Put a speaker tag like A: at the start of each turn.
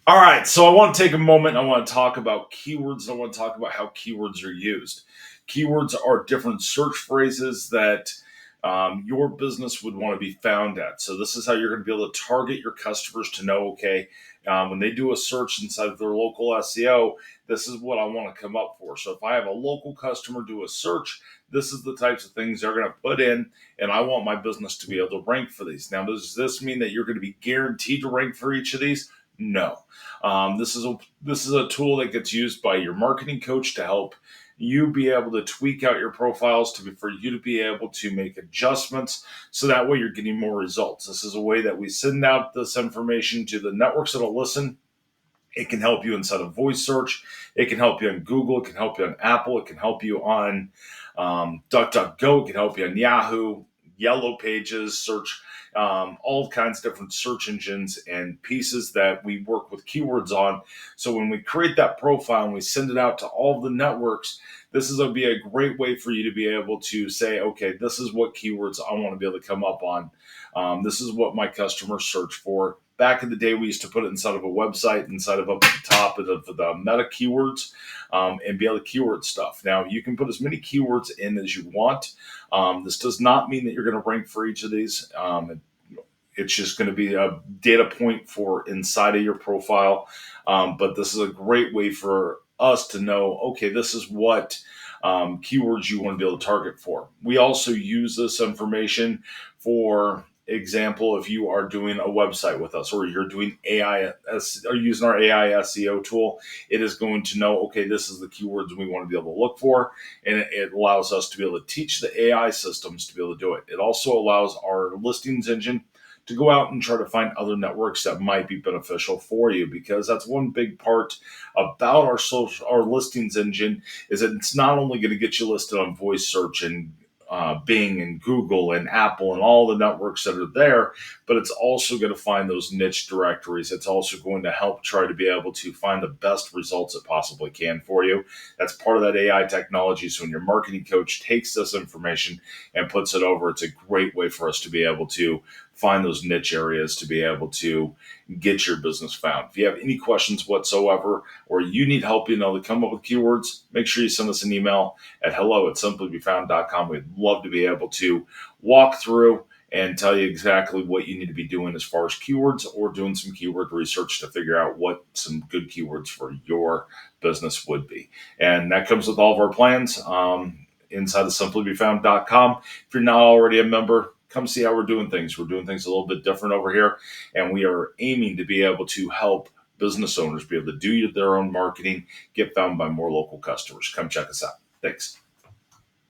A: All right, so I want to take a moment. I want to talk about keywords. I want to talk about how keywords are used. Keywords are different search phrases that your business would want to be found at. So this is how you're going to be able to target your customers to know, okay, when they do a search inside of their local SEO, this is what I want to come up for. So if I have a local customer do a search, this is the types of things they're going to put in, and I want my business to be able to rank for these. Now, does this mean that you're going to be guaranteed to rank for each of these? No. This is a tool that gets used by your marketing coach to help you be able to tweak out your profiles for you to be able to make adjustments so that way you're getting more results. This is a way that we send out this information to the networks that'll listen. It can help you inside of voice search. It can help you on Google. It can help you on Apple. It can help you on DuckDuckGo. It can help you on Yahoo, Yellow Pages, search, all kinds of different search engines and pieces that we work with keywords on. So when we create that profile and we send it out to all the networks, this is going to be a great way for you to be able to say, okay, this is what keywords I want to be able to come up on. This is what my customers search for. Back in the day, we used to put it inside of a website, inside of up at the top of the meta keywords, and be able to keyword stuff. Now, you can put as many keywords in as you want. This does not mean that you're going to rank for each of these. It's just going to be a data point for inside of your profile. But this is a great way for us to know, okay, this is what keywords you want to be able to target for. We also use this information for example, if you are doing a website with us or you're doing AI or using our AI SEO tool, it is going to know, okay, this is the keywords we want to be able to look for. And it allows us to be able to teach the AI systems to be able to do it. It also allows our listings engine to go out and try to find other networks that might be beneficial for you, because that's one big part about our listings engine is that it's not only going to get you listed on voice search and Bing and Google and Apple and all the networks that are there, but it's also going to find those niche directories. It's also going to help try to be able to find the best results it possibly can for you. That's part of that AI technology. So when your marketing coach takes this information and puts it over, it's a great way for us to be able to find those niche areas to be able to get your business found. If you have any questions whatsoever, or you need help, to come up with keywords, make sure you send us an email at hello@simplybefound.com. We'd love to be able to walk through and tell you exactly what you need to be doing as far as keywords, or doing some keyword research to figure out what some good keywords for your business would be. And that comes with all of our plans inside of simplybefound.com. If you're not already a member, come see how we're doing things. We're doing things a little bit different over here, and we are aiming to be able to help business owners be able to do their own marketing, get found by more local customers. Come check us out. Thanks.